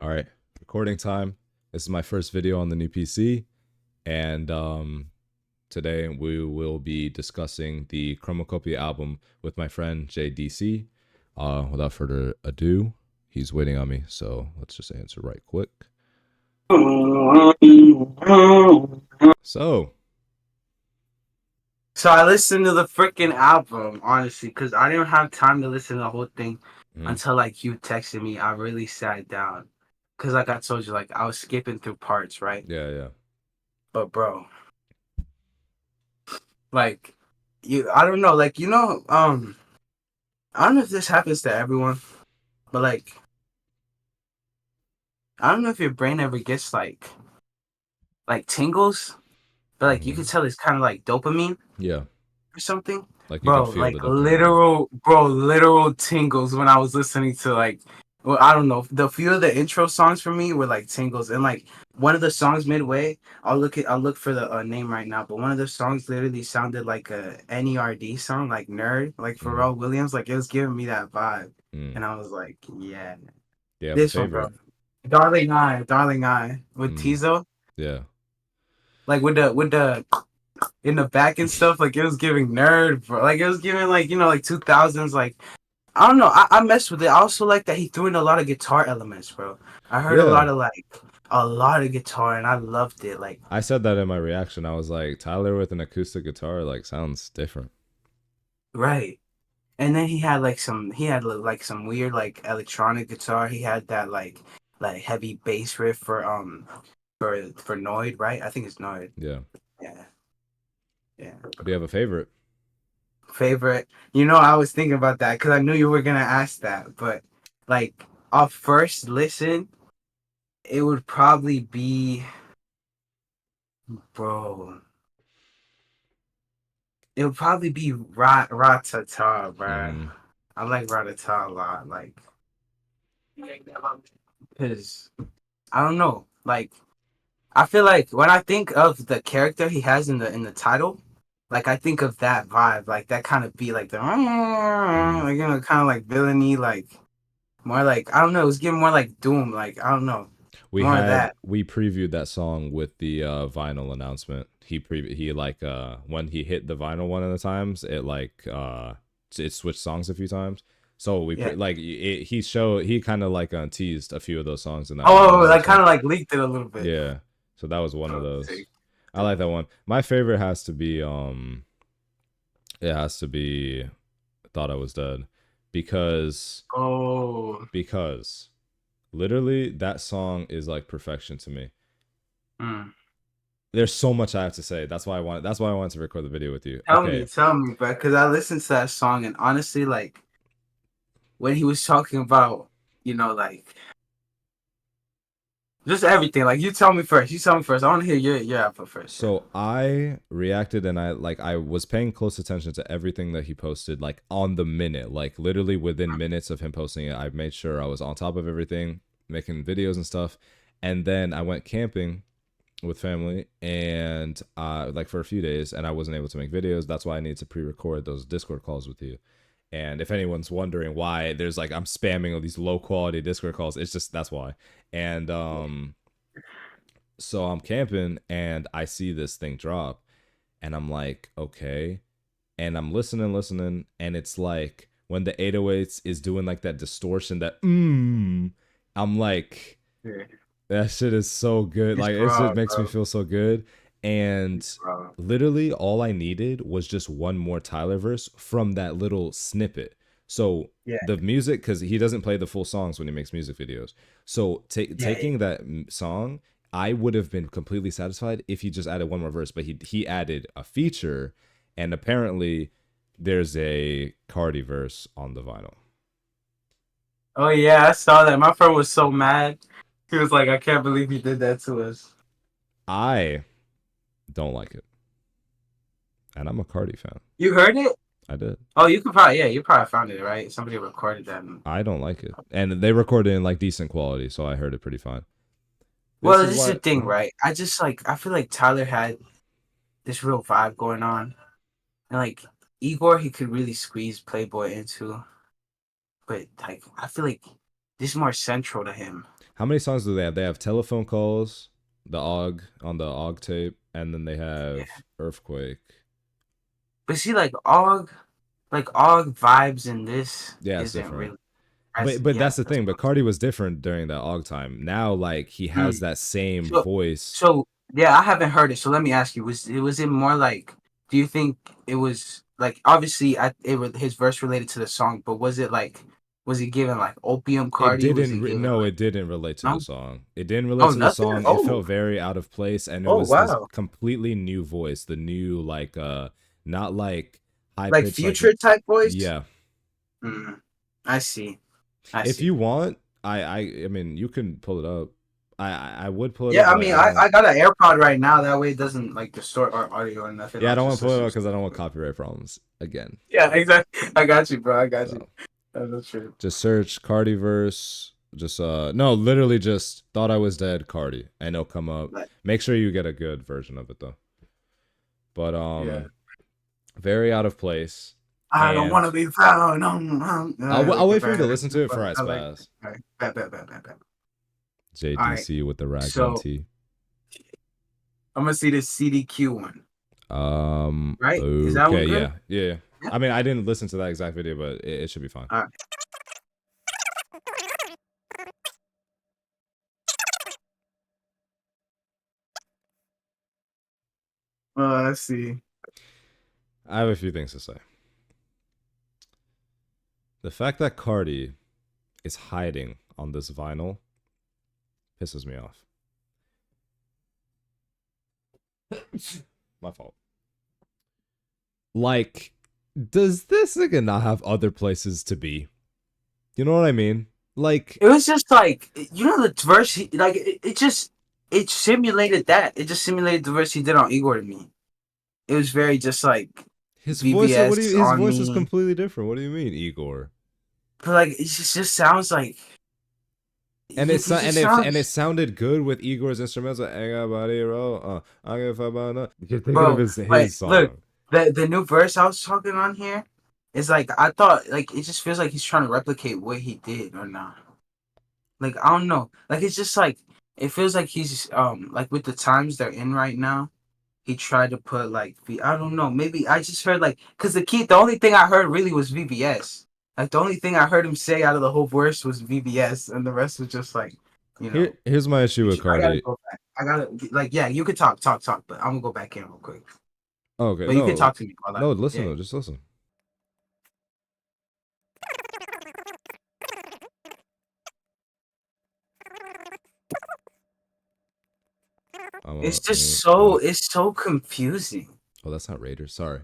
All right, recording time. This is my first video on the new PC, and today we will be discussing the Chromacopia album with my friend JayDC. Without further ado, he's waiting on me, so let's just answer right quick. So, So I listened to the freaking album, honestly, because I didn't have time to listen to the whole thing mm, until like you texted me. I really sat down. Cause like I told you, like I was skipping through parts, right? yeah, yeah, But bro, like I don't know, I don't know if this happens to everyone, but like I don't know if your brain ever gets like tingles, but like you hmm could tell it's kind of like dopamine yeah. or something. Like you can Bro, feel like the dopamine. Yeah. literal tingles when I was listening to like, well, I don't know. The few of the intro songs for me were like tingles, and like one of the songs midway, I'll look for the name right now, but one of the songs literally sounded like a NERD song, like Nerd, like Mm, Pharrell Williams, like it was giving me that vibe, mm. and I was like, yeah, Do you have a this one, bro, favorite? Darling I with Mm, Tizo, yeah, like with the in the back and stuff, like it was giving Nerd, bro, like it was giving like like 2000s, like I don't know. I messed with it. I also like that he threw in a lot of guitar elements, bro. I heard yeah. a lot of guitar, and I loved it. Like, I said that in my reaction. I was like, Tyler with an acoustic guitar like sounds different. right. And then he had like some weird like electronic guitar. He had that like heavy bass riff for Noid, right? I think it's Noid. Yeah. Yeah, yeah. Do you have a favorite? Favorite. I was thinking about that because I knew you were gonna ask that, but like off first listen, it would probably be, bro. It would probably be Ratata, bro. Mm, I like Ratata a lot, like, cause I don't know, like, I feel like when I think of the character he has in the title, like I think of that vibe, like that kind of beat, like the mm. like kind of like villainy, like more like I don't know, it was getting more like Doom, like I don't know, more of that. We previewed that song with the vinyl announcement. He like when he hit the vinyl one of the times, it switched songs a few times. So Yeah. he kind of like teased a few of those songs in that vinyl Oh, like kind announcement. of like leaked it a little bit. Yeah. So that was one of Oh, those. sick. I like that one. My favorite has to be it has to be Thought I Was Dead because Oh. because literally that song is like perfection to me. Mm. There's so much I have to say. That's why I wanted to record the video with you. Okay. Tell me, bro, because I listened to that song and honestly, like when he was talking about, like just everything. Like you tell me first. You tell me first. I want to hear your output first. Yeah. So I reacted and I was paying close attention to everything that he posted like on the minute. Like literally within minutes of him posting it, I made sure I was on top of everything, making videos and stuff. And then I went camping with family and like for a few days and I wasn't able to make videos. That's why I need to pre-record those Discord calls with you. And if anyone's wondering why there's like I'm spamming all these low quality Discord calls, it's just that's why. And so I'm camping and I see this thing drop and I'm like, okay. And I'm listening, and it's like when the 808s is doing like that distortion, I'm like, Yeah. that shit is so good. It's Like it just raw, makes me bro. feel so good. And It's raw. literally all I needed was just one more Tyler verse from that little snippet. So Yeah. the music, because he doesn't play the full songs when he makes music videos. So Yeah. taking that song, I would have been completely satisfied if he just added one more verse. But he added a feature, and apparently there's a Carti verse on the vinyl. Oh yeah, I saw that. My friend was so mad. He was like, "I can't believe he did that to us." I don't like it, and I'm a Carti fan. You heard it? I did. Oh, you could probably, yeah, you probably found it, right? Somebody recorded that. I don't like it. And they recorded in like decent quality, so I heard it pretty fine. This Well, is this is the why thing, right? I feel like Tyler had this real vibe going on, and like Igor, he could really squeeze Playboy into, but like I feel like this is more central to him. How many songs do they have? They have Telephone Calls, the Og on the Og tape, and then they have Earthquake. But see, like Og vibes in this Yeah, it's isn't different. really. But Yeah. that's the thing. But Carti was different during that Og time. Now, like he has Mm. that same So, voice. so yeah, I haven't heard it. So let me ask you: was it more like? Do you think it was like obviously his verse related to the song, but was it given like Opium It Cardi? Was didn't. it given No, like it didn't relate to the no? song. It didn't relate Oh, to the nothing. song. It Oh, felt very out of place, and it oh was this wow. completely new voice. The new not like high Like pitched like Future type voice. yeah. Mm, I see. I If see. you want, I mean you can pull it up. I would pull it up, Yeah, I but like mean, I I don't. got an AirPod right now. That way, it doesn't like distort our audio or nothing. Yeah, I I'll don't want just to pull it listen. up because I don't want copyright problems again. Yeah, exactly. I got you, bro. I got you. So That's true. just search Cardiverse. Just no, literally just thought I was dead Cardi, and it'll come up. But Make sure you get a good version of it though. But yeah, very out of place. I don't And want to be found. I'll Like the wait for him to bad. listen to it before I I like. spaz. All right, bad. All right. JDC with the Raglan So T. I'm gonna see this CDQ one. Right? Is that one Okay, good? yeah. Yeah. I mean, I didn't listen to that exact video, but it should be fine. All right. Let's see. I have a few things to say. The fact that Cardi is hiding on this vinyl pisses me off. My fault. Like, does this nigga not have other places to be? You know what I mean? Like, It was just like the verse. It simulated that. It just simulated the verse he did on Igor to me. It was very just like his voice. VVS His on voice is me, completely different. What do you mean, Igor? but like it just sounds like And it just and it sounds, sounded good with Igor's instruments. Like, I got body roll. I give a about no. You're thinking of bro. But his look, song. the new verse I was talking on here is like I thought like it just feels like he's trying to replicate what he did or not. Like I don't know. Like it's just like it feels like he's like with the times they're in right now. He tried to put like I don't know. Maybe I just heard like because the only thing I heard really was VVS. Like the only thing I heard him say out of the whole verse was VVS, and the rest was just like, you know. Here's my issue with I gotta Cardi. go back. I gotta like yeah. You could talk, but I'm gonna go back in real quick. Oh, okay, But you can no, talk to me while no, listen, yeah. though, just listen. It's just so confusing. Oh, that's not Raiders. Sorry.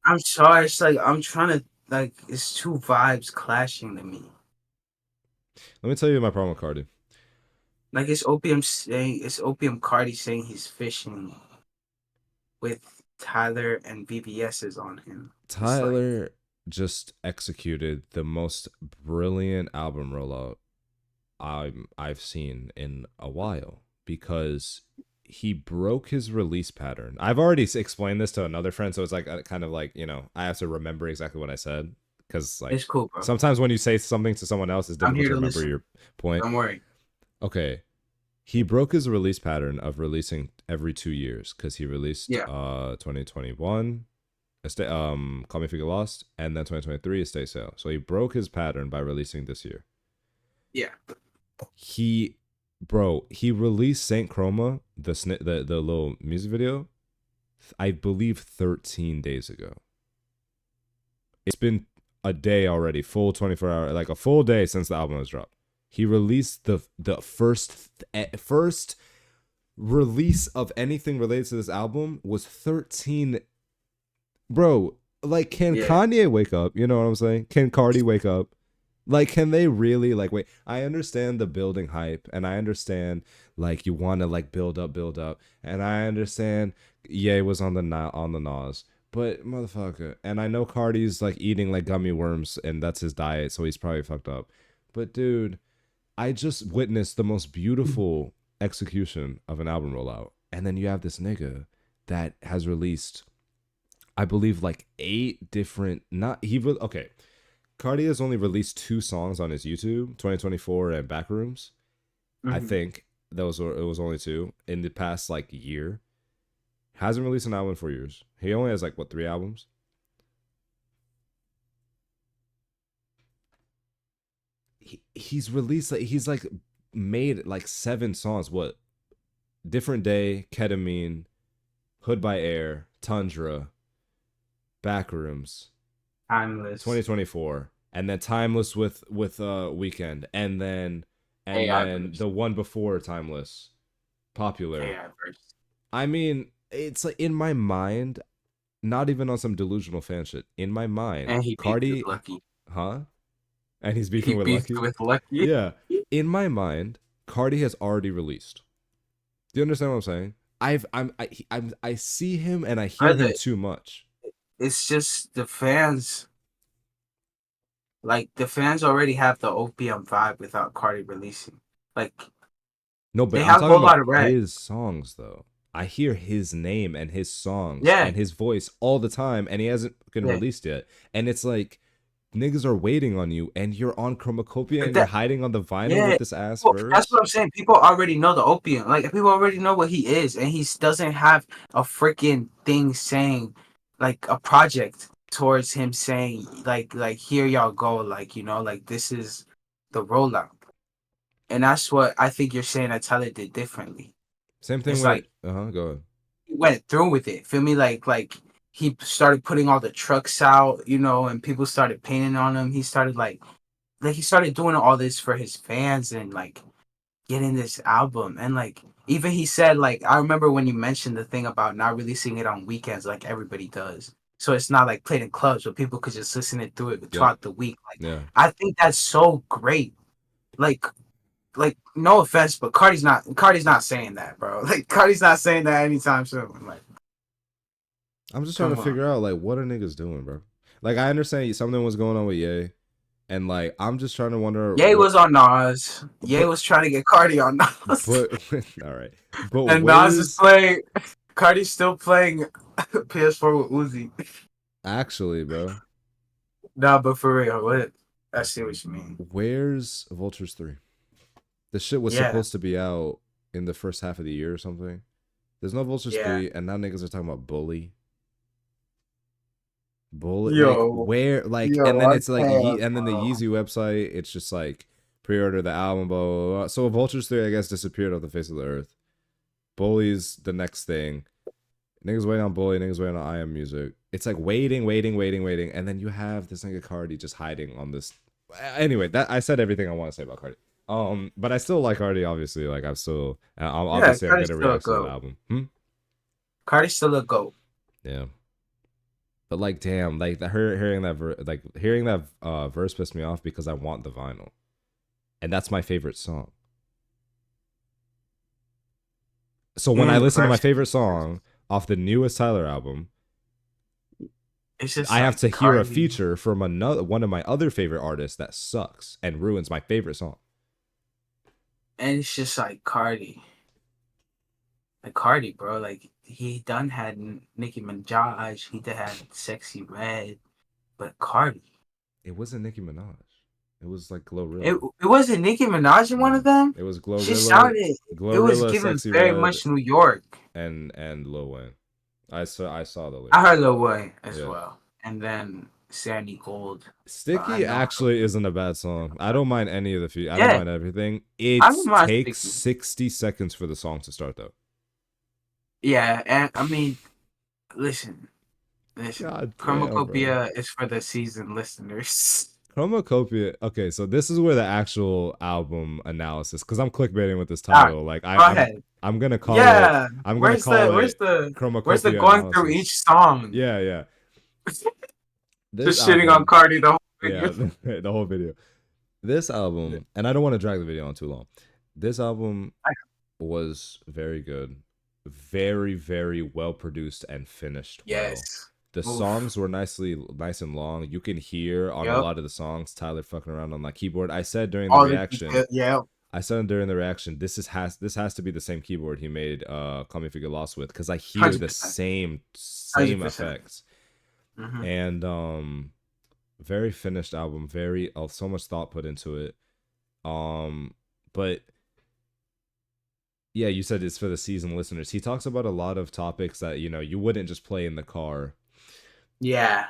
I'm sorry. It's like I'm trying to like it's two vibes clashing to me. Let me tell you my problem with Cardi. Like it's Opium Cardi saying he's fishing with Tyler and VVS is on him. It's like Tyler just executed the most brilliant album rollout I've seen in a while because he broke his release pattern. I've already explained this to another friend, so it's like kind of like I have to remember exactly what I said because like it's cool, bro. sometimes when you say something to someone else, it's I'm difficult here to to remember listen. your point. Don't worry. Okay, he broke his release pattern of releasing every 2 years because he released 2021 Call Me If You Get Lost, and then 2023 Estate Sale. So he broke his pattern by releasing this year. Yeah. He released Saint Chroma, the little music video, I believe 13 days ago. It's been a day already, full 24 hour, like a full day since the album was dropped. He released the first release of anything related to this album was 13. Bro, like, can Kanye wake up? You know what I'm saying? Can Cardi wake up? Like, can they really like wait? I understand the building hype, and I understand like you want to like build up, and I understand Ye was on the Nas, but motherfucker, and I know Cardi's like eating like gummy worms, and that's his diet, so he's probably fucked up. But dude, I just witnessed the most beautiful execution of an album rollout, and then you have this nigga that has released, I believe, like 8 different. Okay. Carti has only released 2 songs on his YouTube, 2024 and Backrooms. I Mhm. think those were it was only two in the past like year. Hasn't released an album in 4 years. He only has like what 3 albums. He's released like he's like made like 7 songs. What Different Day, Ketamine, Hood by Air, Tundra, Backrooms, Timeless. 2024, and then Timeless with Weekend, and AI then verse. the one before Timeless, Popular. AI verse. I mean, it's like in my mind, not even on some delusional fan shit. In my mind, And he beefed with Cardi, Lucky. huh? And he's He beefing with beefed Lucky. with Lucky. Yeah, in my mind, Cardi has already released. Do you understand what I'm saying? I see him and I hear Brother, him too much. it's just the fans. Like the fans already have the opium vibe without Cardi releasing. Like No, but they I'm have a talking whole lot about of red. his songs though. I hear his name and his songs Yeah, and his voice all the time, and he hasn't been yeah. released yet. And it's like niggas are waiting on you, and you're on Chromacopia But and you're that hiding on the vinyl yeah. with this ass Well, that's what verse. I'm saying. People already know the opium. Like people already know what he is, and he doesn't have a freaking thing saying like a project towards him saying like here y'all go, like like this is the rollout. And that's what I think you're saying that Tyler did differently. Same thing It's with like go ahead. he went through with it. Feel me? Like he started putting all the trucks out, and people started painting on him. He started like he started doing all this for his fans and like getting this album. And like even he said like I remember when you mentioned the thing about not releasing it on weekends like everybody does. So it's not like played in clubs where people could just listen it through it Yep. throughout the week. Like Yeah. I think that's so great. Like no offense, but Cardi's not saying that, bro. Like Cardi's not saying that anytime soon. Like, I'm just trying to come on. figure out like what are niggas doing, bro. Like I understand something was going on with Ye, and like I'm just trying to wonder Ye what. was on Nas. Ye But was trying to get Cardi on Nas. but all right. But And Nas is where's playing Cardi's still playing PS4 with Uzi. actually, bro? Nah, but for real, what I see what you mean. Where's Vultures 3? The shit was Yeah, supposed to be out in the first half of the year or something. There's no Vultures yeah. 3, and now niggas are talking about Bully. Bully, like Yo, where, like, yo, and then I it's like, can't, and then the bro. Yeezy website, it's just like pre-order the album, blah, blah, blah. So Vultures 3, I guess, disappeared off the face of the earth. Bully's the next thing. Niggas waiting on Bully, niggas waiting on I Am Music. It's like waiting, waiting, waiting, waiting, and then you have this nigga Cardi just hiding on this. Anyway, that I said everything I want to say about Cardi. But I still like Cardi. Obviously, like Yeah, obviously I'm Cardi's gonna still a react to that goat. album. Cardi's still a goat. Yeah, but like, damn, like hearing that hearing that verse pissed me off because I want the vinyl, and that's my favorite song. So when I And the listen to my verse, favorite song off the newest Tyler album, it's just I have like to hear a Cardi, feature from another one of my other favorite artists that sucks and ruins my favorite song. and it's just like Cardi. Like Cardi, bro. Like he done had Nicki Minaj. He done had Sexy Red, but Cardi. It wasn't Nicki Minaj. It was like It Glorilla. it wasn't Nicki Minaj in one of No, them. it was She Glorilla, sounded. It was Glorilla, given Sexy very Red, much New York. and Lil Wayne. I saw the I lyrics. heard Lil Wayne as Yeah, well, and then Sandy Gold. But I Sticky know. actually isn't a bad song. I don't mind any of the I don't Yeah, mind everything. I It don't mind takes Sticky. 60 seconds for the song to start though. Yeah, and I mean, listen, listen. God damn, bro. Chromacopia is for the seasoned listeners. Chromacopia. Okay, so this is where the actual album analysis, because I'm clickbaiting with this All right, title. Like go I'm ahead. I'm gonna call it. Yeah, I'm gonna where's the call where's it the where's the Chromacopia going through each analysis. song? Yeah, yeah. This Just shitting on album, Cardi the whole yeah, video. the whole video. This album, and I don't want to drag the video on too long. This album was very good, very, very well produced and finished well. Yes. The Oof. songs were nice and long. You can hear on a Yep. lot of the songs Tyler fucking around on that keyboard. I said during the All the reaction, detail. Yep. this has to be the same keyboard he made Call Me If You Get Lost with, because I hear the 100%. same 100%. effects. Mm-hmm. And very finished album, very so much thought put into it. But Yeah, you said it's for the seasoned listeners. He talks about a lot of topics that, you know, you wouldn't just play in the car Yeah,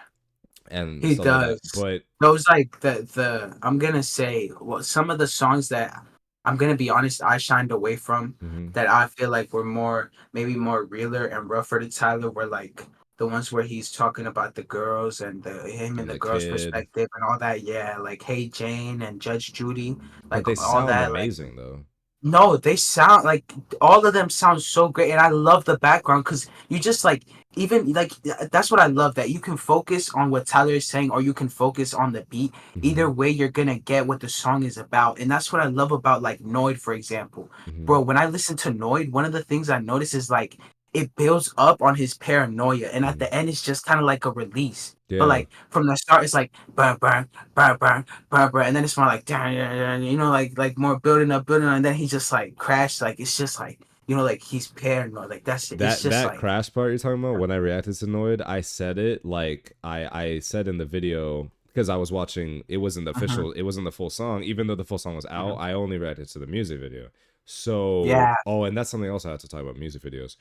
and he stuff like that. does. But Those like the I'm gonna say, well, some of the songs that I'm gonna be honest, I shined away from, mhm, that I feel like were more, maybe more realer and rougher to Tyler, were like the ones where he's talking about the girls and the him and and the the girls' kid, perspective and all that. Yeah, like Hey Jane and Judge Judy, but like they all sound that. Like, amazing though. no, they sound like, all of them sound so great, and I love the background because you just like, even like, that's what I love, that you can focus on what Tyler is saying or you can focus on the beat. Hmm. Either way, you're gonna get what the song is about, and that's what I love about like Noid, for example, Hmm. bro. When I listen to Noid, one of the things I notice is like it builds up on his paranoia, and at Hmm. the end, it's just kind of like a release. But Yeah, like from the start, it's like burn, burn, burn, burn, and then it's more like you know, like more building up, and then he just like crashed. Like it's just like, you know, like he's paranoid. Like that's it. It's just that like, crash part you're talking about. When I reacted to Noid, I said it like I said in the video because I was watching. It wasn't the mhm, official. It wasn't the full song. Even though the full song was out, mhm. I only reacted to the music video. So, Yeah, oh, and that's something else I had to talk about, music videos.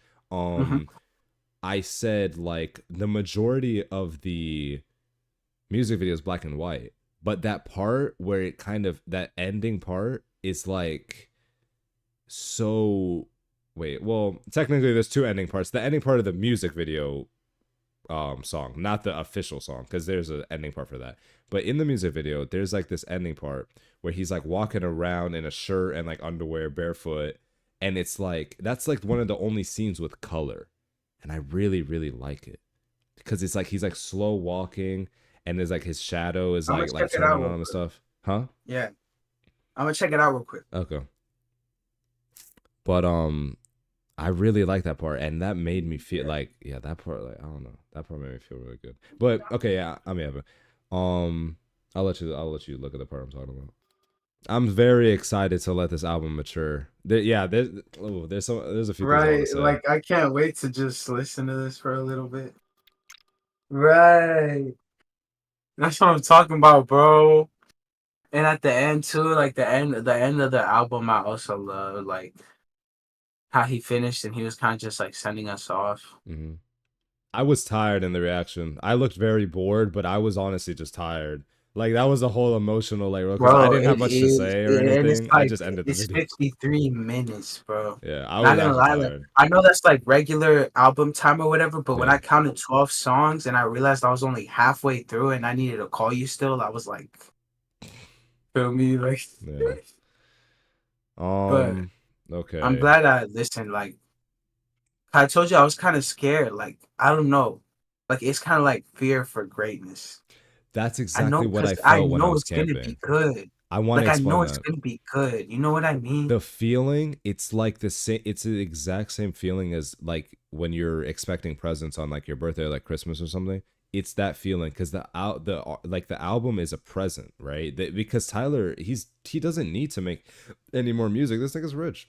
mhm. I said like the majority of the music video is black and white, but that part where it kind of, that ending part is like so, wait, well, technically there's two ending parts. The ending part of the music video song, not the official song, because there's an ending part for that. But in the music video, there's like this ending part where he's like walking around in a shirt and like underwear, barefoot, and it's like that's like one of the only scenes with color, and I really really like it because it's like he's like slow walking, and there's like his shadow is I'm gonna like check it out turning real on him and quick. stuff. Huh? Yeah, I'm gonna check it out real quick. Okay. But I really like that part, and that made me feel Yeah. like, yeah, that part, like, I don't know, that part made me feel really good. But okay, yeah, I mean, Evan, um, I'll let you look at the part I'm talking about. I'm very excited to let this album mature. Yeah, there's a few things I want Right, to say. like I can't wait to just listen to this for a little bit. Right, that's what I'm talking about, bro. And at the end too, like the end of the album, I also love like how he finished and he was kind of just like sending us off. Hmm. I was tired in the reaction. I looked very bored, but I was honestly just tired. Like that was a whole emotional like because I Bro, didn't have it much to is, say or and it's anything. I like just ended the it's video. 53 minutes, bro. Yeah, I was Not gonna actually lie, like tired. I know that's like regular album time or whatever, but when Yeah, I counted 12 songs and I realized I was only halfway through and I needed to call you still, I was like, feel me, like, yeah. but Um. I'm Okay. glad I listened. Like I told you, I was kind of scared. Like I don't know, like it's kind of like fear for greatness. That's I know exactly what because I I felt when I know was it's gonna be camping. good. I want to Like I explain know it's that. gonna be good. You know what I mean? The feeling, it's like the same, it's the exact same feeling as like when you're expecting presents on like your birthday or like Christmas or something. It's that feeling because the album is a present, right? Because Tyler, he doesn't need to make any more music. This nigga's rich.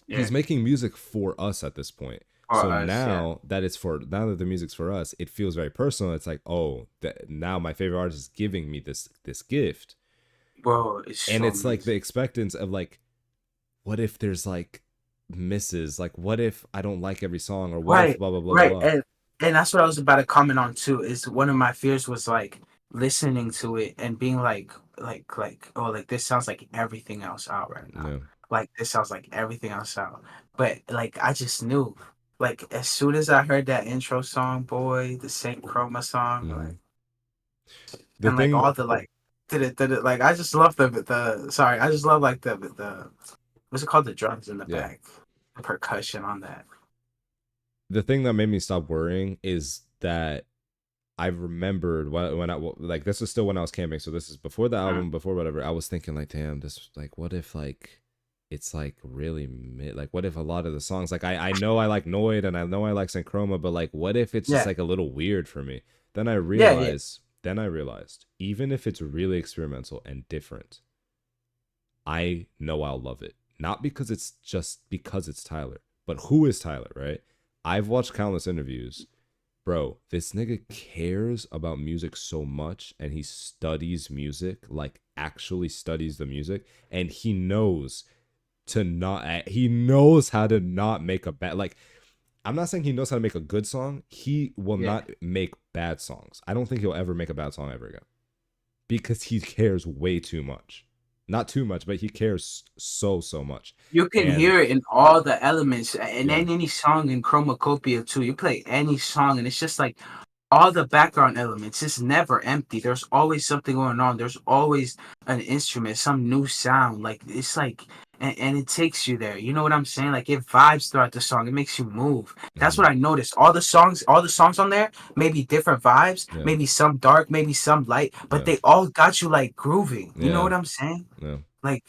Yeah, He's making music for us at this point. for So us, yeah. now that the music's for us, it feels very personal. It's like, oh, now my favorite artist is giving me this gift. Bro, it's And so it's like nice. the expectance of like, what if there's like misses? Like, what if I don't like every song, or what if Right, blah blah blah right, blah. and that's what I was about to comment on too. Is one of my fears was like listening to it and being like oh, like this sounds like everything else out right now. Yeah. Like this sounds like everything else out. But like I just knew, like as soon as I heard that intro song, boy, the Saint Chroma song, Hmm. like, The and like thing, all the like did it, like I just love the sorry, I just love like the what's it called, the drums in the yeah, back, the percussion on that. the thing that made me stop worrying is that I remembered when I like this was still when I was camping, so this is before the Mm. album, before whatever. I was thinking like, damn, this like, what if like it's like really like what if a lot of the songs like I know I like Noid and I know I like Synchroma, but like what if it's just Yeah, like a little weird for me? yeah, yeah. Then I realized even if it's really experimental and different, I know I'll love it. Not because it's just because it's Tyler, but who is Tyler, right? I've watched countless interviews. Bro, this nigga cares about music so much and he studies music, like actually studies the music, and he knows to not. He knows how to not make a bad like. I'm not saying he knows how to make a good song. He will Yeah. not make bad songs. I don't think he'll ever make a bad song ever again because he cares way too much. Not too much, but he cares so much. You can And hear it in all the elements, and yeah, then any song in Chromacopia too. You play any song, and it's just like all the background elements. It's never empty. There's always something going on. There's always an instrument, some new sound. Like it's like, and it takes you there. You know what I'm saying? Like it vibes throughout the song. It makes you move. That's mm-hmm. what I noticed. All the songs on there, maybe different vibes, Yeah, maybe some dark, maybe some light, but yeah, they all got you like grooving. You know yeah, what I'm saying? yeah. Like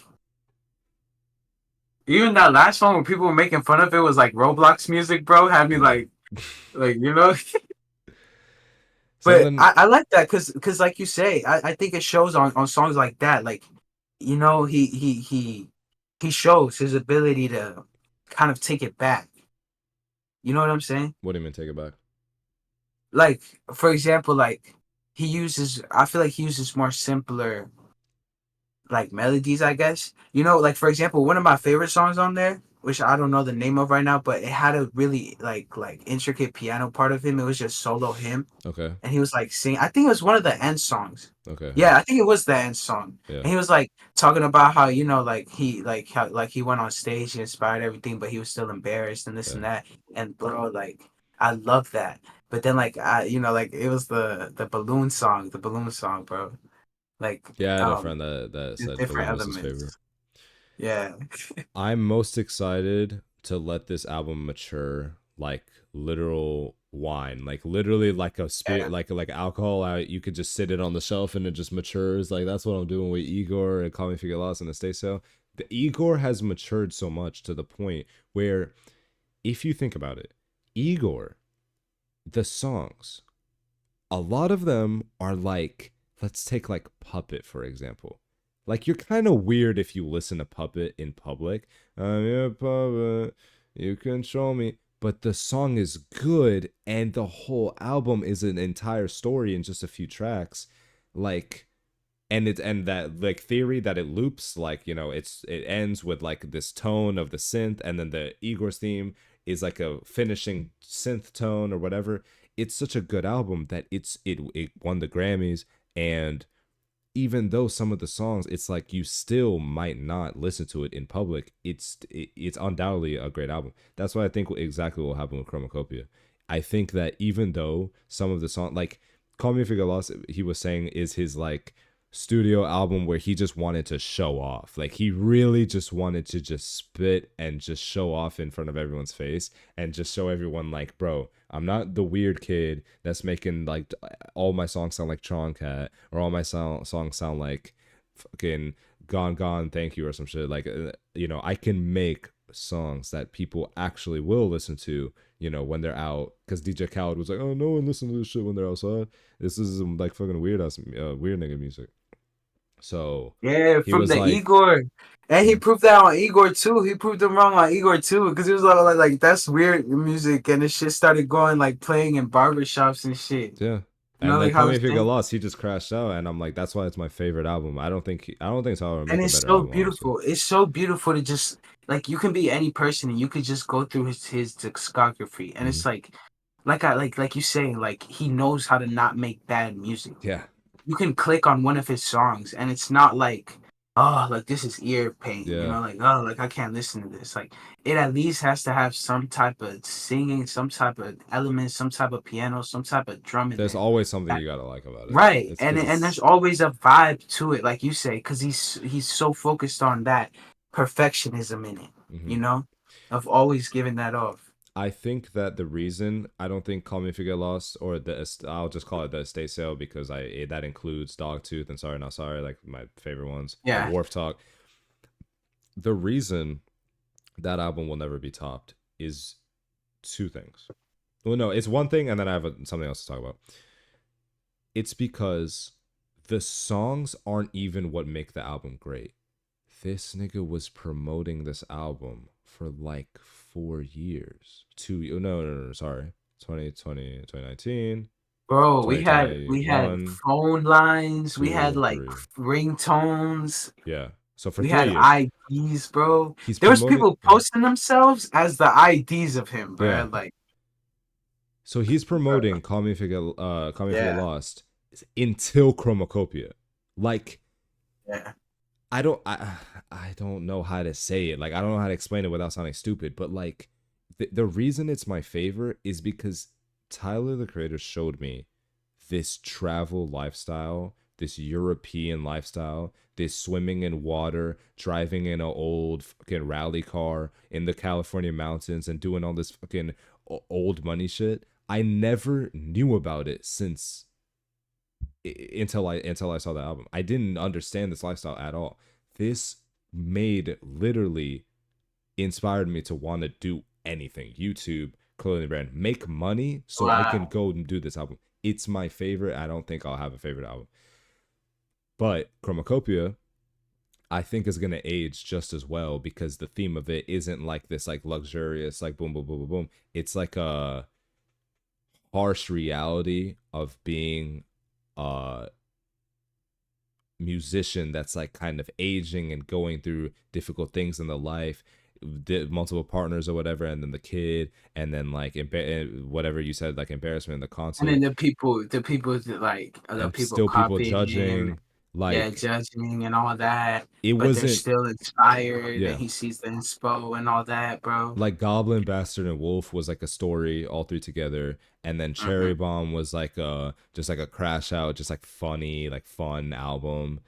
even that last one where people were making fun of it was like Roblox music, bro. Had me Yeah. like you know. But Something. I like that because like you say, I think it shows on songs like that. Like, you know, he shows his ability to kind of take it back. You know what I'm saying? What do you mean take it back? Like, for example, like he uses I feel like he uses more simpler like melodies, I guess. You know, like for example, one of my favorite songs on there, which I don't know the name of right now, but it had a really like intricate piano part of him. It was just solo him, Okay. and he was like singing. I think it was one of the end songs. Okay. Yeah, I think it was the end song. Yeah. And he was like talking about how, you know, like he like how like he went on stage, he inspired everything, but he was still embarrassed and this Yeah. and that. And bro, like I love that. But then like I you know, like it was the balloon song, bro. Like Yeah. I had a friend that the said different Balloon was his favorite. elements. Yeah. I'm most excited to let this album mature like literal wine, like literally like a spirit, Yeah. like alcohol. You could just sit it on the shelf and it just matures. Like that's what I'm doing with Igor and Call Me If You Get Lost and the Stay Sale. The Igor has matured so much to the point where, if you think about it, Igor, the songs, a lot of them are like, let's take like Puppet for example. Like you're kind of weird if you listen to Puppet in public. I'm your puppet, you control me. But the song is good, and the whole album is an entire story in just a few tracks. Like, and that like theory that it loops, like it ends with like this tone of the synth, and then the Igor's theme is like a finishing synth tone or whatever. It's such a good album that it won the Grammys. And even though some of the songs, it's like you still might not listen to it in public, it's undoubtedly a great album. That's what I think exactly will happen with Chromacopia. I think that even though some of the songs, like Call Me If You Get Lost, he was saying is his like studio album where he just wanted to show off. Like he really just wanted to just spit and just show off in front of everyone's face and just show everyone like, bro, I'm not the weird kid that's making like all my songs sound like Tron Cat or all my songs sound like fucking Gone Gone Thank You or some shit. Like I can make songs that people actually will listen to, when they're out. Because DJ Khaled was like, oh, no one listens to this shit when they're outside. This is some like fucking weird ass weird nigga music. So Yeah, he from was the like, Igor. And he mm, proved that on Igor too. He proved him wrong on Igor too. Because he was like, that's weird music. And this shit started going like playing in barbershops and shit. yeah. You know, And then like Call how Me it's If You Get saying? Lost, he just crashed out, and I'm like, that's why it's my favorite album. I don't think Tyler will And make a it's better so album, honestly. beautiful. It's so beautiful to just like you can be any person and you could just go through his discography. And Hmm. it's like I like you saying, like he knows how to not make bad music. Yeah, You can click on one of his songs and it's not like, oh, like this is ear pain, you yeah. know, like oh, like I can't listen to this. Like it at least has to have some type of singing, some type of element, some type of piano, some type of drum in There's there. always something That- you gotta like about it. right, It's because and it's. there's always a vibe to it, like you say, because he's so focused on that perfectionism in it, Hmm. you know, of always giving that off. I think that the reason I don't think Call Me If You Get Lost or I'll just call it the Estate Sale because that includes Dogtooth and Sorry Not Sorry, like my favorite ones. Yeah, Wharf Talk. The reason that album will never be topped is two things. Well, no, it's one thing, and then I have something else to talk about. It's because the songs aren't even what make the album great. This nigga was promoting this album for like 4 years. No, sorry. 2020, 2019, bro, we had 2021, phone lines, we had like 2, 3. ringtones. Yeah. So for We 3 had years, IDs, bro. he's There was promoting. people posting themselves as the IDs of him, bro. Yeah. Like, So he's bro, promoting Call Me If You Get yeah, Lost until Chromacopia. Like, yeah. I don't I don't know how to say it. Like, I don't know how to explain it without sounding stupid, but like the reason it's my favorite is because Tyler the Creator showed me this travel lifestyle, this European lifestyle, this swimming in water, driving in an old fucking rally car in the California mountains and doing all this fucking old money shit. I never knew about it since until I saw the album. I didn't understand this lifestyle at all. This made literally inspired me to want to do anything. YouTube, clothing brand, make money so I can Wow. go and do this album. It's my favorite. I don't think I'll have a favorite album. But Chromacopia, I think is gonna age just as well because the theme of it isn't like this like luxurious, like boom, boom, boom, boom, boom. It's like a harsh reality of being uh musician that's like kind of aging and going through difficult things in the life, multiple partners or whatever, and then the kid, and then like whatever you said, like embarrassment in the And then concert, the people that like the and people still people copying him, judging. yeah, Like, judging and all that, it but they're wasn't, still inspired, and yeah, he sees the inspo and all that, bro. like Goblin, Bastard, and Wolf was like a story, all three together, and then Cherry Hmm. Bomb was like a just like a crash out, just like funny, like fun album.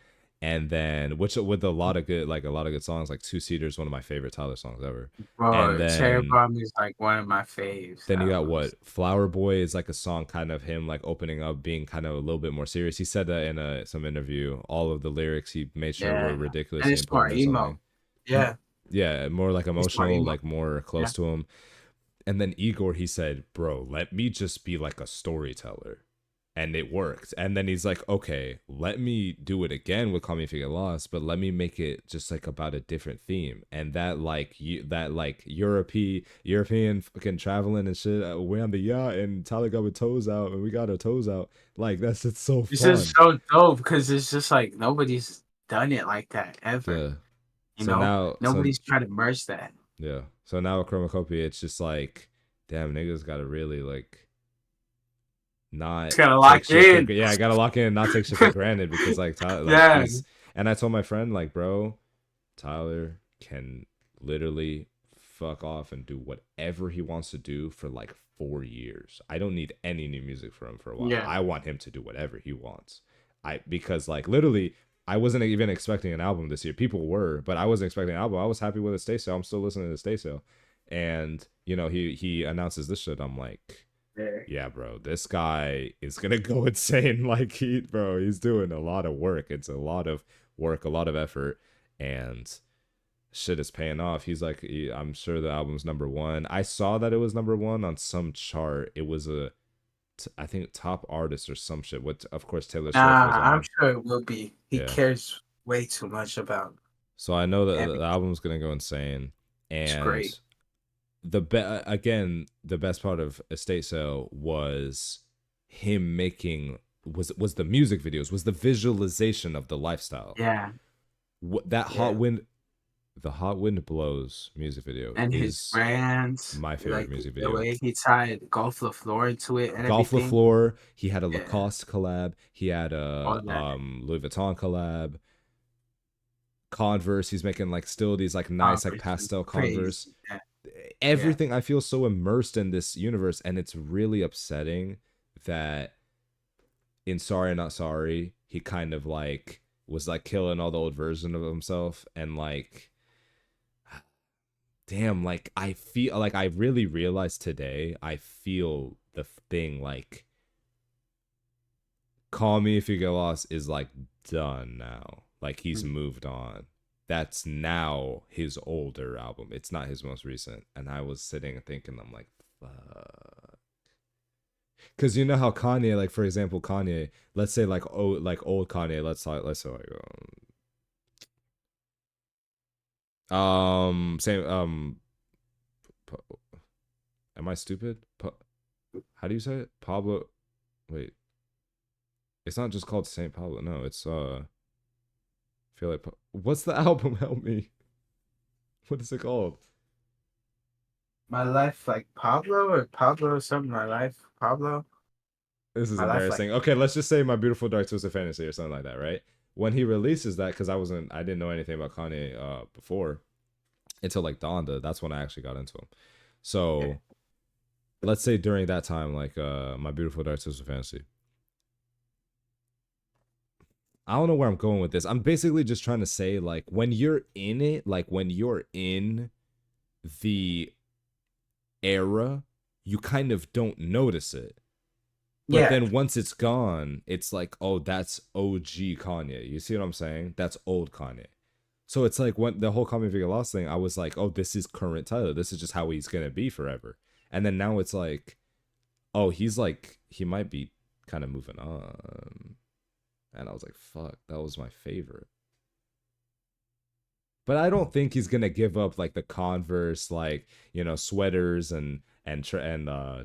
And then which with a lot of good songs, like Two Seaters, one of my favorite Tyler songs ever. And Bro, Cherry then Bomb is like one of my faves then you got albums. what, Flower Boy is like a song kind of him like opening up, being kind of a little bit more serious. He said that in some interview. All of the lyrics he made sure were Yeah, and ridiculously it's more important or something. emo. Yeah, Yeah, more like it's more emotional, emo. like more Yeah, close to him. And then Igor, he said, bro, let me just be like a storyteller. And it worked. And then he's like, okay, let me do it again with Call Me If You Get Lost, but let me make it just like about a different theme. And that like European fucking traveling and shit. We're on the yacht and Tyler got with toes out and we got our toes out. Like, that's it's so this is fun. so dope because it's just like nobody's done it like that ever. Yeah. You So know, now so nobody's tried to merge that. yeah. So now with Chromacopia, it's just like, damn, niggas gotta really like not It's gotta take lock shit for, in. yeah, I gotta lock in and not take shit for granted because like Tyler, like Yeah, he's, and I told my friend like, bro, Tyler can literally fuck off and do whatever he wants to do for like 4 years. I don't need any new music from him for a while. yeah. I want him to do whatever he wants. Because like literally I wasn't even expecting an album this year. People were, but I wasn't expecting an album. I was happy with the Stay Sale. I'm still listening to Stay Sale. And you know, he announces this shit. I'm like, Yeah. yeah, bro, this guy is gonna go insane. Like he's doing a lot of work. It's a lot of work, a lot of effort, and shit is paying off. He's like, I'm sure the album's number one. I saw that it was number one on some chart. It was I think top artist or some shit. What, of course, Taylor Swift was Nah, I'm on. sure it will be. He Yeah, cares way too much about so I know that the everything. album's gonna go insane, It's and great. again, the best part of Estate Sale was him making, was the music videos, was the visualization of the lifestyle. Yeah, What that yeah. the Hot Wind Blows music video And his is brands, my favorite like music the video. way he tied Golf LaFleur into it and Golf everything. LaFleur, he had a Yeah, Lacoste collab, he had all a that Louis Vuitton collab, Converse, he's making like still these like nice like conversation. pastel Crazy. Converse. Yeah, yeah. Everything, I feel so immersed in this universe, and it's really upsetting that in Sorry Not Sorry, he kind of like was like killing all the old version of himself, and like, damn, like I feel like I really realized today, I feel the thing like Call Me If You Get Lost is like done now. Like he's Mm. moved on. That's now his older album. It's not his most recent. And I was sitting and thinking, I'm like, fuck. Because you know how Kanye, like for example, Kanye, let's say like, oh, like old Kanye, let's say like same am I stupid? How do you say it? Pablo, wait, it's not just called Saint Pablo. No, it's feel like what's the album? Help me. What is it called? My life like Pablo or Pablo or something. My life Pablo. This is My life like embarrassing. Okay, let's just say My Beautiful Dark Twisted Fantasy or something like that, right? When he releases that, because I didn't know anything about Kanye before until like Donda. That's when I actually got into him. yeah. So let's say during that time, like My Beautiful Dark Twisted Fantasy. I don't know where I'm going with this. I'm basically just trying to say, like, when you're in it, like when you're in the era, you kind of don't notice it. But Yeah. then once it's gone, it's like, oh, that's OG Kanye. You see what I'm saying? That's old Kanye. So it's like when the whole Call Me If You Get Lost thing, I was like, oh, this is current Tyler. This is just how he's gonna be forever. And then now it's like, oh, he's like, he might be kind of moving on. And I was like, fuck, that was my favorite. But I don't think he's gonna give up like the Converse, like sweaters and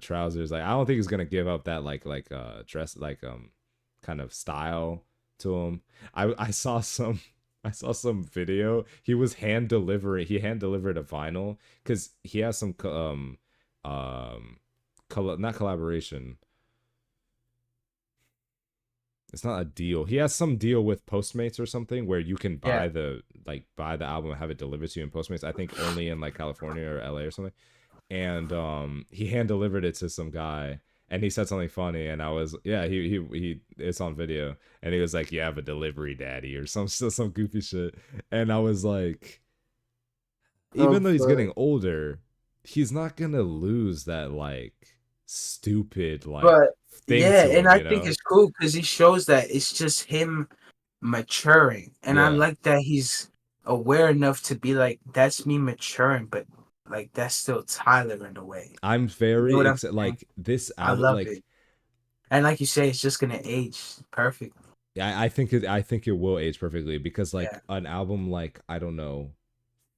trousers. Like I don't think he's gonna give up that dress kind of style to him. I saw some I saw some video. He hand delivered a vinyl because he has some not collaboration. It's not a deal. He has some deal with Postmates or something where you can Yeah. buy the album and have it delivered to you in Postmates. I think only in like California or LA or something. And he hand delivered it to some guy and he said something funny and I was yeah, he it's on video and he was like, "You have a delivery daddy" or some goofy shit. And I was like, Oh even though he's fuck. getting older, he's not going to lose that like stupid like But thing yeah, to and him, I you think know? it's cool because he shows that it's just him maturing, and I Yeah. like that he's aware enough to be like, "That's me maturing," but like that's still Tyler in a way. I'm You know very what I'm excited. saying? Like this I album, love like it, and like you say, it's just gonna age perfect. I think it will age perfectly because like Yeah, an album like I don't know,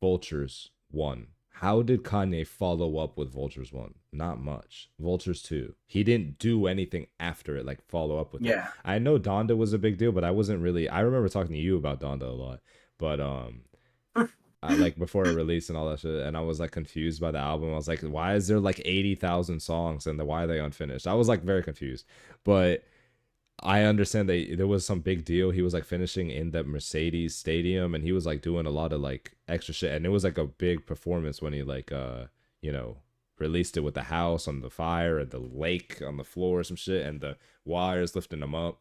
Vultures one. How did Kanye follow up with Vultures one? Not much. Vultures two. He didn't do anything after it, like follow up with it. yeah. I know Donda was a big deal, but I wasn't really. I remember talking to you about Donda a lot, but like before it released and all that shit, and I was like confused by the album. I was like, why is there like 80,000 songs and why are they unfinished? I was like very confused, but I understand that there was some big deal. He was like finishing in the Mercedes Stadium, and he was like doing a lot of like extra shit, and it was like a big performance when he like you know released it with the house on the fire and the lake on the floor or some shit, and the wires lifting him up.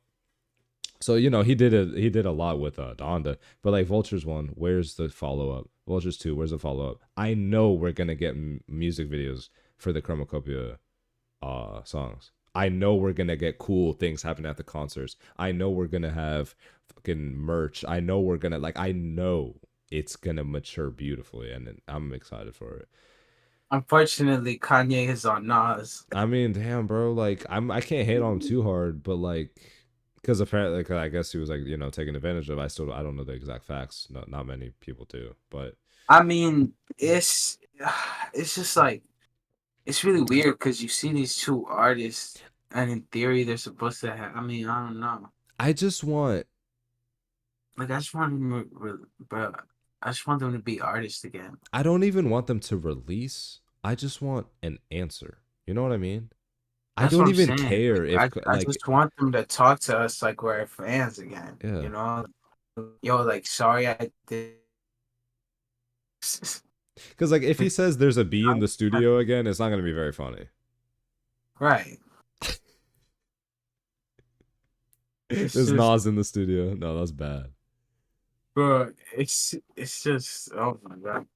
So he did a lot with Donda, but like Vultures one, where's the follow up? Vultures two, where's the follow up? I know we're gonna get music videos for the Chromacopia songs. I know we're gonna get cool things happening at the concerts. I know we're gonna have fucking merch. I know we're gonna like. I know it's gonna mature beautifully, and I'm excited for it. Unfortunately, Kanye is on Nas. I mean, damn, bro. Like, I can't hate on him too hard, but like, because apparently, like, I guess he was like, taken advantage of. I don't know the exact facts. Not many people do, but I mean, it's just like it's really weird because you see these two artists, and in theory, they're supposed to have. I mean, I don't know. I just want. Like, I just want them, bro. I just want them to be artists again. I don't even want them to release. I just want an answer. You know what I mean? I That's what don't I'm even saying. care if I just want them to talk to us like we're fans again. yeah. You know, yo, like, sorry I did. Because like if he says there's a bee in the studio again, it's not gonna be very funny. Right. It's There's just, Nas in the studio. No, that's bad. bro. It's just. Oh my god.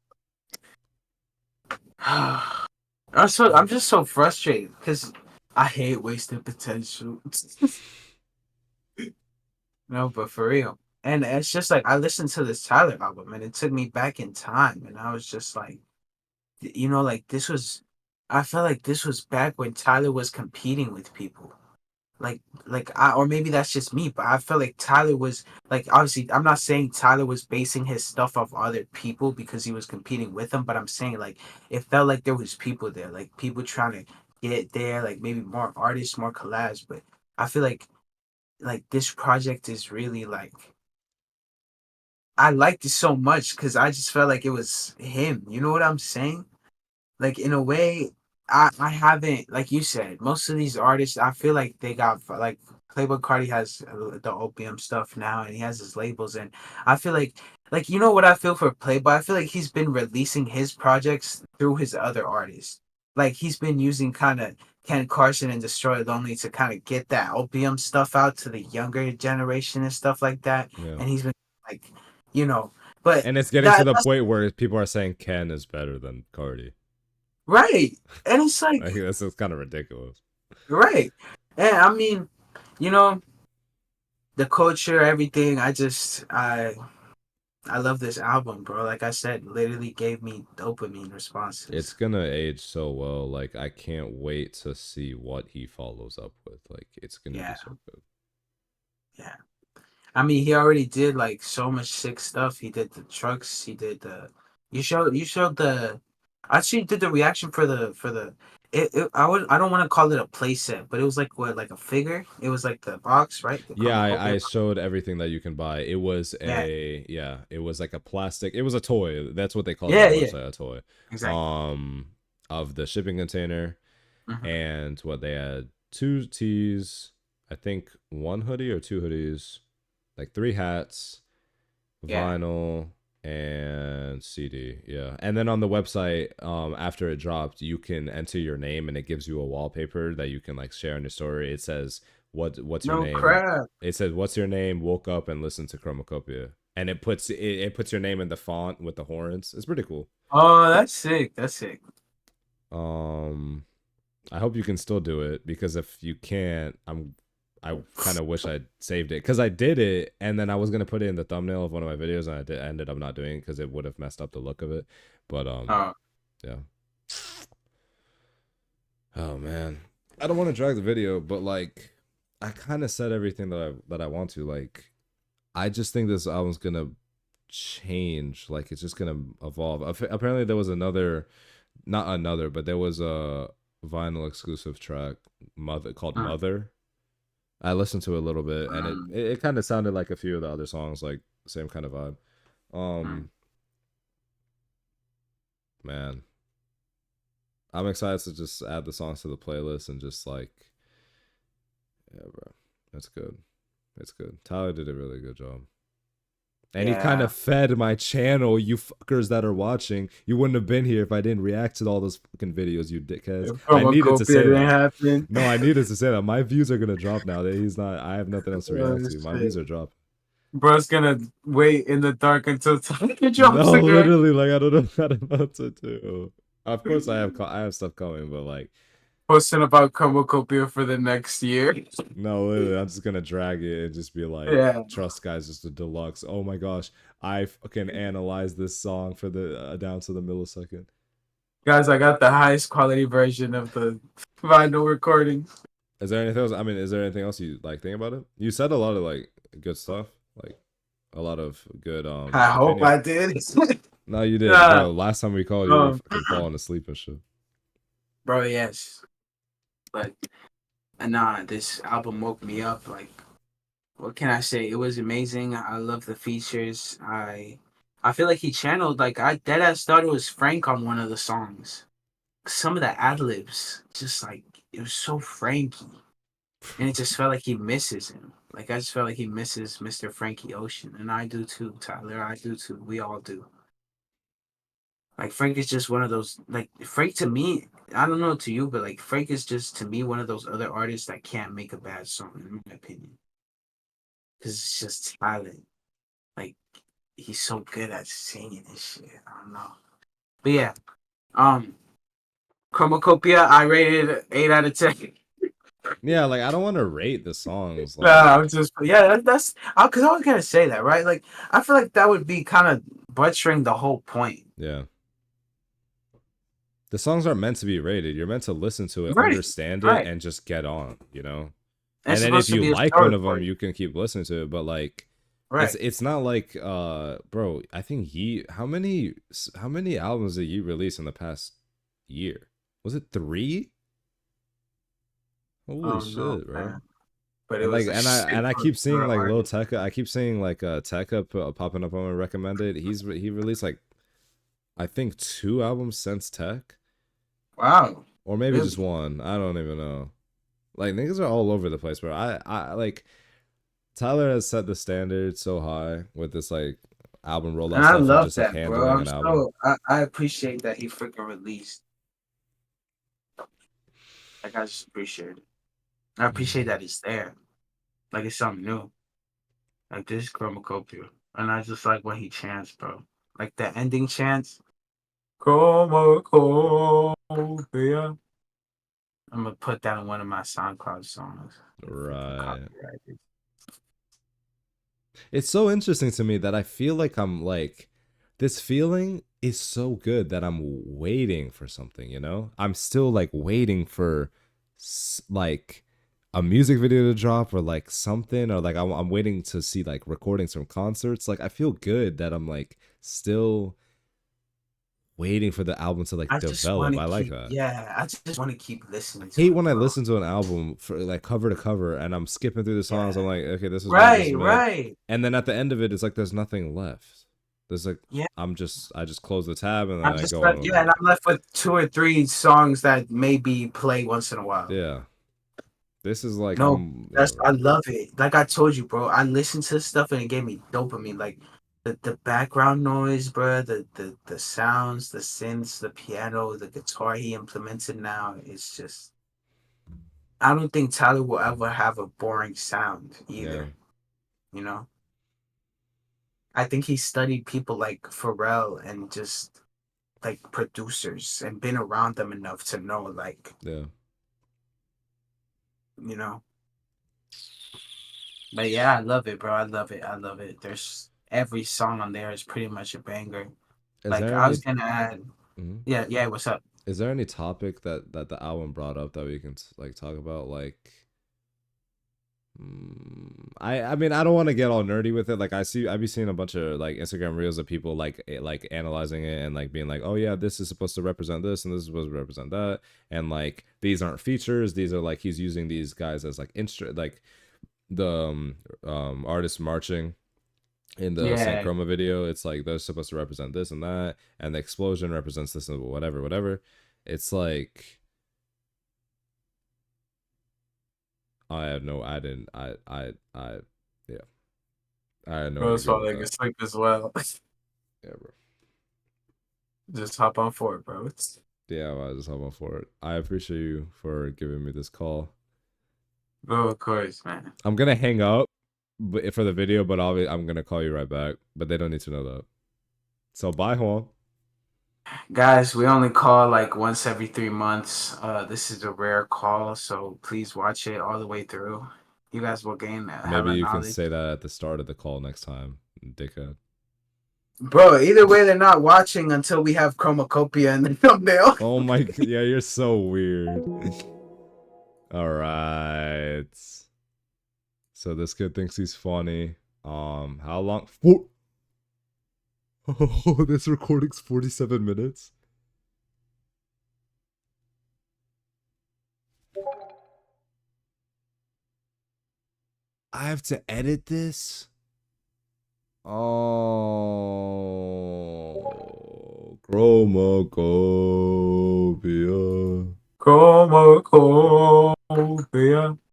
I'm just so frustrated because I hate wasted potential. No, but for real. And it's just like I listened to this Tyler album and it took me back in time and I was just like, like this was I felt like this was back when Tyler was competing with people. Like I or maybe that's just me, but I felt like Tyler was like obviously I'm not saying Tyler was basing his stuff off other people because he was competing with them, but I'm saying like it felt like there was people there, like people trying to get there, like maybe more artists, more collabs, but I feel like this project is really I liked it so much because I just felt like it was him. You know what I'm saying? Like in a way, I haven't, like you said, most of these artists I feel like they got like Playboy Carti has the opium stuff now and he has his labels, and I feel like you know what I feel for Playboy, I feel like he's been releasing his projects through his other artists, like he's been using kind of Ken Carson and Destroy Lonely to kind of get that opium stuff out to the younger generation and stuff like that, Yeah. and he's been like, you know, but And it's getting to the that's point where people are saying Ken is better than Cardi. right. And it's like, I think this is kind of ridiculous. right. And I mean, you know, the culture, everything, I love this album, bro. Like I said, literally gave me dopamine It's responses. gonna age so well. Like I can't wait to see what he follows up with. Like it's gonna be Yeah, so good. yeah. I mean, he already did like so much sick stuff. He did the trucks, he did the you showed the actually did the reaction for the I don't want to call it a playset, but it was like what, like a figure? It was like the box, right? The Yeah, Chromacopia I box. showed everything that you can buy. It was Yeah. it was like a plastic. It was a toy. That's what they called it on Yeah, the yeah. website, a toy. Exactly. Um, of the shipping container, Hmm. and what they had two tees, I think one hoodie or two hoodies, like three hats, Yeah. vinyl, and CD. Yeah. And then on the website, after it dropped, you can enter your name and it gives you a wallpaper that you can like share on your story. It says what's your No name? crap. It says what's your name? Woke up and listened to Chromacopia. And it puts your name in the font with the horns. It's pretty cool. Oh, that's sick. That's sick. Um I hope you can still do it because if you can't, I kind of wish I saved it because I did it and then I was gonna put it in the thumbnail of one of my videos and I ended up not doing it because it would have messed up the look of it. But Oh, yeah. Oh man, I don't want to drag the video, but like, I kind of said everything that I want to. Like, I just think this album's gonna change. Like, it's just gonna evolve. Apparently, there was not another, but there was a vinyl exclusive track, Mother, called mm, Mother. I listened to it a little bit, and mm, it kind of sounded like a few of the other songs, like same kind of vibe. mm. Um, man, I'm excited to just add the songs to the playlist and just like, yeah, bro, that's good. It's good. Tyler did a really good job. And he kind Yeah. of fed my channel, you fuckers that are watching. You wouldn't have been here if I didn't react to all those fucking videos, you dickheads. If I needed to Chromacopia say didn't that. happen. No, I needed to say that. My views are gonna drop now that he's not. I have nothing else to Oh, react to. My shit. views are dropping. Bro's gonna wait in the dark until Tiger drops No, again. literally, like I don't know what to do. Of course, I have stuff coming, but like, Posting about Chromacopia for the next year. no, literally, I'm just gonna drag it and just be like, Yeah. "Trust, guys, just a deluxe." Oh my gosh, I can analyze this song for the down to the millisecond. Guys, I got the highest quality version of the vinyl recording. Is there anything else? I mean, is there anything else you like think about it? You said a lot of like good stuff, like a lot of good I hope opinion. I did. No, you did, Nah, bro. Last time we called, you were um, fucking falling asleep and shit. bro, yes. But nah, this album woke me up. Like, what can I say? It was amazing. I love the features. I feel like he channeled, like, I dead ass thought it was Frank on one of the songs. Some of the ad libs, just like, it was so Franky. And it just felt like he misses him. Like, I just felt like he misses Mr. Frankie Ocean. And I do too, Tyler. I do too. We all do. Like, Frank is just one of those, like, Frank to me, I don't know to you, but like, Frank is just to me one of those other artists that can't make a bad song, in my opinion. Because it's just talent. Like, he's so good at singing and shit. I don't know. But yeah, um, Chromacopia, I rated 8 out of 10. Yeah, like I don't want to rate the songs. Nah, I'm Like, just yeah. That's because I was gonna say that, right? Like, I feel like that would be kind of butchering the whole point. yeah, the songs aren't meant to be rated. You're meant to listen to it, Right, understand it, right. and just get on. You know. It's And then if supposed to you be a like one story of for them, you, you can keep listening to it. But like, right? it's not like bro. I think he how many albums did he release in the past year? Was it 3? Holy Oh no, shit, bro. man. but it And was like, a and shit I keep seeing for an like Lil artist. Tecca. I keep seeing like Tecca popping up on my recommended. He released like I think 2 albums since Tech, Wow, or maybe just really? one. I don't even know. Like niggas are all over the place, bro. I like Tyler has set the standard so high with this like album rollout And I stuff and love just like that, bro. handling I'm an album. so I appreciate that he freaking released. Like I just appreciate it. I appreciate that it's there. Like it's something new. Like this Chromacopia. And I just like when he chants, bro. Like the ending chants. Chromacopia. I'm gonna put that in one of my SoundCloud songs. Freaking Right. copyrighted. It's so interesting to me that I feel like I'm like this feeling is so good that I'm waiting for something, you know? I'm still like waiting for like a music video to drop or like something or like I'm waiting to see like recordings from concerts. Like I feel good that I'm like still waiting for the album to like I just want develop. to I like keep, that. yeah, I just want to keep listening to Hate it, when I bro. listen to an album for like cover to cover and I'm skipping through the songs. I'm Yeah. like, okay, this is mid, this is Right, mid, right. and then at the end of it, it's like there's nothing left. There's like Yeah. I just close the tab and then I'm I just go left, yeah, on. and I'm left with two or three songs that maybe play once in a while. Yeah, this is like No, I'm yeah, that's bro. I love it. Like I told you, bro. I listened to this stuff and it gave me dopamine. Like the background noise, bro. The sounds, the synths, the piano, the guitar he implemented now. It's just I don't think Tyler will ever have a boring sound Yeah, either. You know, I think he studied people like Pharrell and just like producers and been around them enough to know, like, yeah. you know. But yeah, I love it, bro. I love it. I love it. There's every song on there is pretty much a banger. Is Like there I any was gonna add, mhm. yeah, yeah. What's up? Is there any topic that the album brought up that we can like talk about? Like, I mean I don't want to get all nerdy with it. Like I be seeing a bunch of like Instagram reels of people like like analyzing it and like being like, oh yeah, this is supposed to represent this and this is supposed to represent that, and like these aren't features. These are like he's using these guys as like like the artist marching in the Saint Yeah, Chroma video. It's like they're supposed to represent this and that, and the explosion represents this and whatever, whatever. It's like I have no, I didn't, yeah. I had no bro. idea So with like that. sleep as well. Yeah, bro. Just hop on for it, bro. Yeah, well, I just hop on for it. I appreciate you for giving me this call. Bro, of course, man. I'm gonna hang up for the video, but I'm gonna call you right back. But they don't need to know that. So bye, Juan. Guys, we only call like once every 3 months. This is a rare call, so please watch it all the way through. You guys will gain a Maybe hella you can knowledge. say that at the start of the call next time, dickhead. Bro, either way, they're not watching until we have Chromacopia in the thumbnail. Oh my, yeah, you're so weird. All right. So this kid thinks he's funny. How long? Oh, this recording's 47 minutes. I have to edit this. Oh, Chromacopia. Chromacopia.